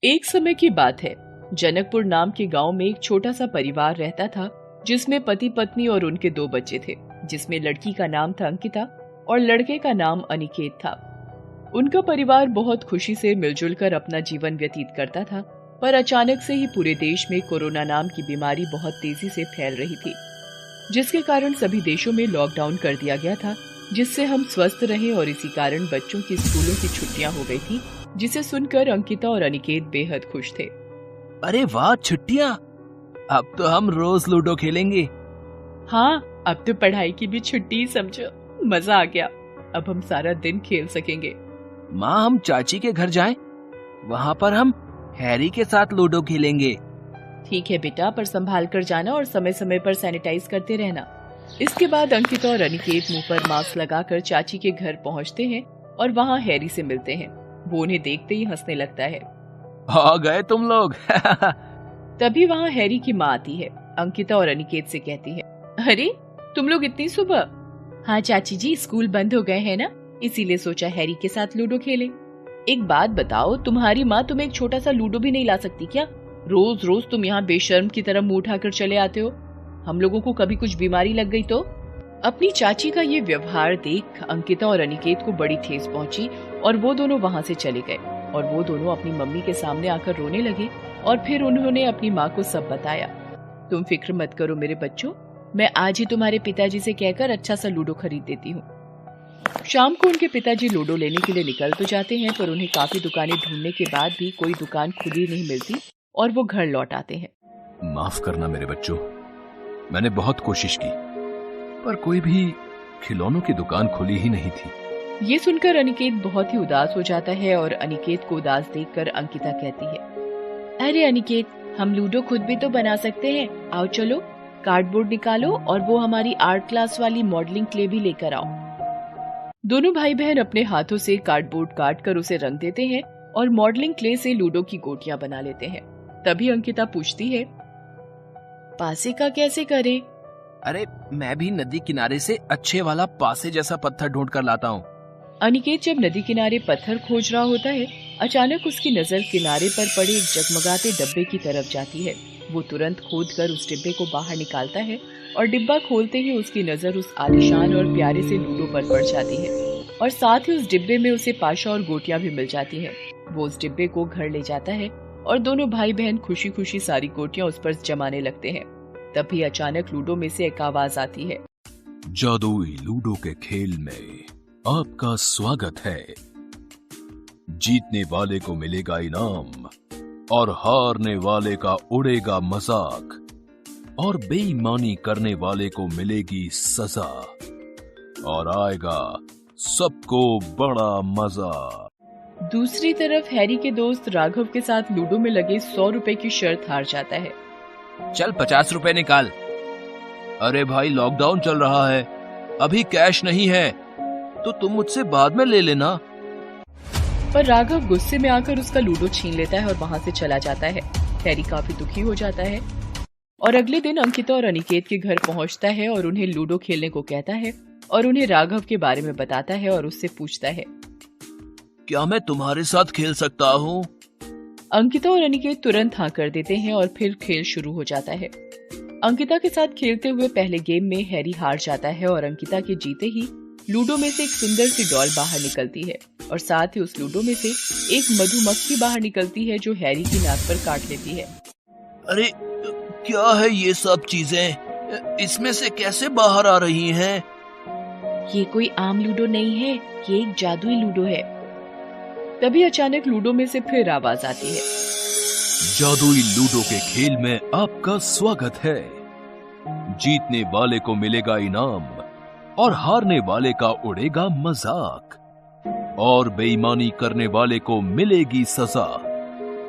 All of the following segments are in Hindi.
एक समय की बात है। जनकपुर नाम के गांव में एक छोटा सा परिवार रहता था, जिसमें पति पत्नी और उनके 2 बच्चे थे, जिसमें लड़की का नाम था अंकिता और लड़के का नाम अनिकेत था। उनका परिवार बहुत खुशी से मिलजुल कर अपना जीवन व्यतीत करता था, पर अचानक से ही पूरे देश में कोरोना नाम की बीमारी बहुत तेजी से फैल रही थी, जिसके कारण सभी देशों में लॉकडाउन कर दिया गया था, जिससे हम स्वस्थ रहे और इसी कारण बच्चों की स्कूलों की छुट्टियां हो गई थी, जिसे सुनकर अंकिता और अनिकेत बेहद खुश थे। अरे वाह, छुट्टियां! अब तो हम रोज लूडो खेलेंगे। हाँ, अब तो पढ़ाई की भी छुट्टी समझो, मजा आ गया। अब हम सारा दिन खेल सकेंगे। माँ, हम चाची के घर जाएं? वहाँ पर हम हैरी के साथ लूडो खेलेंगे। ठीक है बेटा, पर संभाल कर जाना और समय समय पर सैनिटाइज करते रहना। इसके बाद अंकिता और अनिकेत मुंह पर मास्क लगाकर चाची के घर पहुँचते हैं और वहाँ हैरी से मिलते हैं। वो उन्हें देखते ही हंसने लगता है। आ गए तुम लोग। तभी वहाँ हैरी की माँ आती है। अंकिता और अनिकेत से कहती है, अरे तुम लोग इतनी सुबह? हाँ चाची जी, स्कूल बंद हो गए हैं ना, इसीलिए सोचा हैरी के साथ लूडो खेलें। एक बात बताओ, तुम्हारी माँ तुम्हें एक छोटा सा लूडो भी नहीं ला सकती क्या? रोज रोज तुम यहाँ बेशर्म की तरह मुंह उठाकर चले आते हो। हम लोगों को कभी कुछ बीमारी लग गई तो? अपनी चाची का ये व्यवहार देख अंकिता और अनिकेत को बड़ी ठेस पहुंची और वो दोनों वहाँ से चले गए और वो दोनों अपनी मम्मी के सामने आकर रोने लगे और फिर उन्होंने अपनी माँ को सब बताया। तुम फिक्र मत करो मेरे बच्चों, मैं आज ही तुम्हारे पिताजी से कहकर अच्छा सा लूडो खरीद देती हूँ। शाम को उनके पिताजी लूडो लेने के लिए निकल तो जाते हैं, पर उन्हें काफी दुकानें ढूंढने के बाद भी कोई दुकान खुली नहीं मिलती और वो घर लौट आते हैं। माफ करना मेरे बच्चों, मैंने बहुत कोशिश की पर कोई भी खिलौनों की दुकान खुली ही नहीं थी। ये सुनकर अनिकेत बहुत ही उदास हो जाता है और अनिकेत को उदास देखकर अंकिता कहती है, अरे अनिकेत, हम लूडो खुद भी तो बना सकते हैं। आओ चलो, कार्डबोर्ड निकालो और वो हमारी आर्ट क्लास वाली मॉडलिंग क्ले भी लेकर आओ। दोनों भाई बहन अपने हाथों से कार्डबोर्ड काट कर उसे रंग देते हैं और मॉडलिंग क्ले से लूडो की गोटियां बना लेते हैं। तभी अंकिता पूछती है, पासे का कैसे करें? अरे मैं भी नदी किनारे से अच्छे वाला पासे जैसा पत्थर ढूंढ कर लाता हूँ। अनिकेत जब नदी किनारे पत्थर खोज रहा होता है, अचानक उसकी नजर किनारे पर पड़े एक जगमगाते डब्बे की तरफ जाती है। वो तुरंत खोदकर उस डिब्बे को बाहर निकालता है और डिब्बा खोलते ही उसकी नजर उस आलीशान और प्यारे से लूडो पर पड़ जाती है और साथ ही उस डिब्बे में उसे पाशा और गोटियां भी मिल जाती है। वो उस डिब्बे को घर ले जाता है और दोनों भाई बहन खुशी खुशी सारी गोटियां उस पर जमाने लगते हैं। तभी अचानक लूडो में से एक आवाज आती है, जादुई लूडो के खेल में आपका स्वागत है। जीतने वाले को मिलेगा इनाम और हारने वाले का उड़ेगा मजाक और बेईमानी करने वाले को मिलेगी सजा और आएगा सबको बड़ा मजा। दूसरी तरफ हैरी के दोस्त राघव के साथ लूडो में लगे 100 रुपए की शर्त हार जाता है। चल 50 रुपए निकाल। अरे भाई, लॉकडाउन चल रहा है, अभी कैश नहीं है तो तुम मुझसे बाद में ले लेना। पर राघव गुस्से में आकर उसका लूडो छीन लेता है और वहाँ से चला जाता है। हैरी काफी दुखी हो जाता है और अगले दिन अंकिता और अनिकेत के घर पहुँचता है और उन्हें लूडो खेलने को कहता है और उन्हें राघव के बारे में बताता है और उससे पूछता है, क्या मैं तुम्हारे साथ खेल सकता हूँ? अंकिता और अनिकेत तुरंत हाँ कर देते हैं और फिर खेल शुरू हो जाता है। अंकिता के साथ खेलते हुए पहले गेम में हैरी हार जाता है और अंकिता के जीते ही लूडो में से एक सुंदर सी डॉल बाहर निकलती है और साथ ही उस लूडो में से एक मधुमक्खी बाहर निकलती है जो हैरी की नाक पर काट लेती है। अरे क्या है ये सब चीजें? इसमें से कैसे बाहर आ रही हैं? ये कोई आम लूडो नहीं है, ये एक जादुई लूडो है। तभी अचानक लूडो में से फिर आवाज आती है, जादुई लूडो के खेल में आपका स्वागत है। जीतने वाले को मिलेगा इनाम और हारने वाले का उड़ेगा मजाक और बेईमानी करने वाले को मिलेगी सजा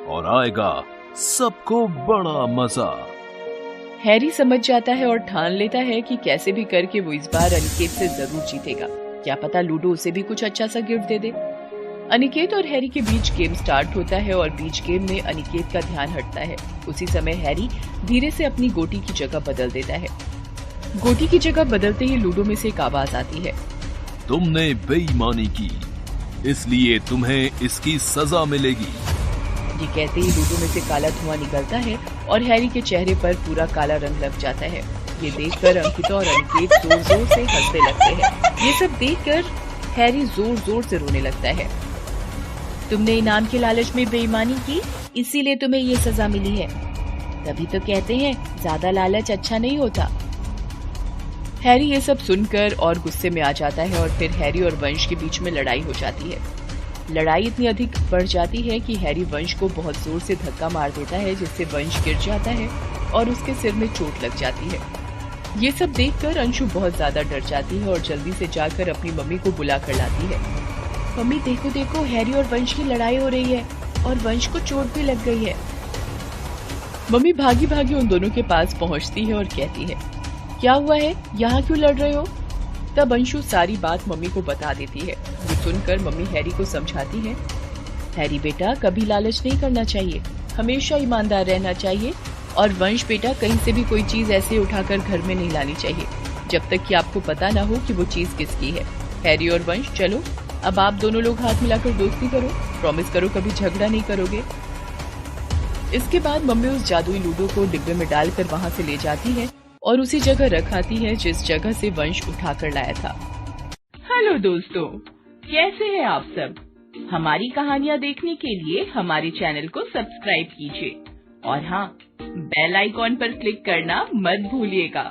और आएगा सबको बड़ा मजा। हैरी समझ जाता है और ठान लेता है कि कैसे भी करके वो इस बार अनिकेत से जरूर जीतेगा। क्या पता लूडो उसे भी कुछ अच्छा सा गिफ्ट दे दे। अनिकेत और हैरी के बीच गेम स्टार्ट होता है और बीच गेम में अनिकेत का ध्यान हटता है। उसी समय हैरी धीरे से अपनी गोटी की जगह बदल देता है। गोटी की जगह बदलते ही लूडो में से एक आवाज आती है, तुमने बेईमानी की, इसलिए तुम्हें इसकी सजा मिलेगी। ये कहते ही लूडो में से काला धुआं निकलता है और हैरी के चेहरे पर पूरा काला रंग लग जाता है। ये देखकर अंकिता और अनिकेत जोर जोर से हंसने लगते हैं। ये सब देखकर हैरी जोर जोर से रोने लगता है। तुमने इनाम के लालच में बेईमानी की, इसीलिए तुम्हें ये सजा मिली है। तभी तो कहते हैं ज्यादा लालच अच्छा नहीं होता। हैरी ये सब सुनकर और गुस्से में आ जाता है और फिर हैरी और वंश के बीच में लड़ाई हो जाती है। लड़ाई इतनी अधिक बढ़ जाती है कि हैरी वंश को बहुत जोर से धक्का मार देता है, जिससे वंश गिर जाता है और उसके सिर में चोट लग जाती है। ये सब देखकर अंशु बहुत ज्यादा डर जाती है और जल्दी से जाकर अपनी मम्मी को बुला कर लाती है। मम्मी देखो देखो, हैरी और वंश की लड़ाई हो रही है और वंश को चोट भी लग गई है। मम्मी भागी भागी उन दोनों के पास पहुंचती है और कहती है, क्या हुआ है, यहाँ क्यों लड़ रहे हो? तब अंशु सारी बात मम्मी को बता देती है। ये सुनकर मम्मी हैरी को समझाती है, हैरी बेटा कभी लालच नहीं करना चाहिए, हमेशा ईमानदार रहना चाहिए। और वंश बेटा कहीं से भी कोई चीज ऐसे उठाकर घर में नहीं लानी चाहिए जब तक कि आपको पता ना हो कि वो चीज किसकी है। हैरी और वंश चलो अब आप दोनों लोग हाथ मिलाकर दोस्ती करो, प्रॉमिस करो कभी झगड़ा नहीं करोगे। इसके बाद मम्मी उस जादुई लूडो को डिब्बे में डालकर वहां से ले जाती है और उसी जगह रखाती है जिस जगह से वंश उठाकर लाया था। हेलो दोस्तों, कैसे हैं आप सब? हमारी कहानियां देखने के लिए हमारे चैनल को सब्सक्राइब कीजिए और हाँ, बेल आइकॉन पर क्लिक करना मत भूलिएगा।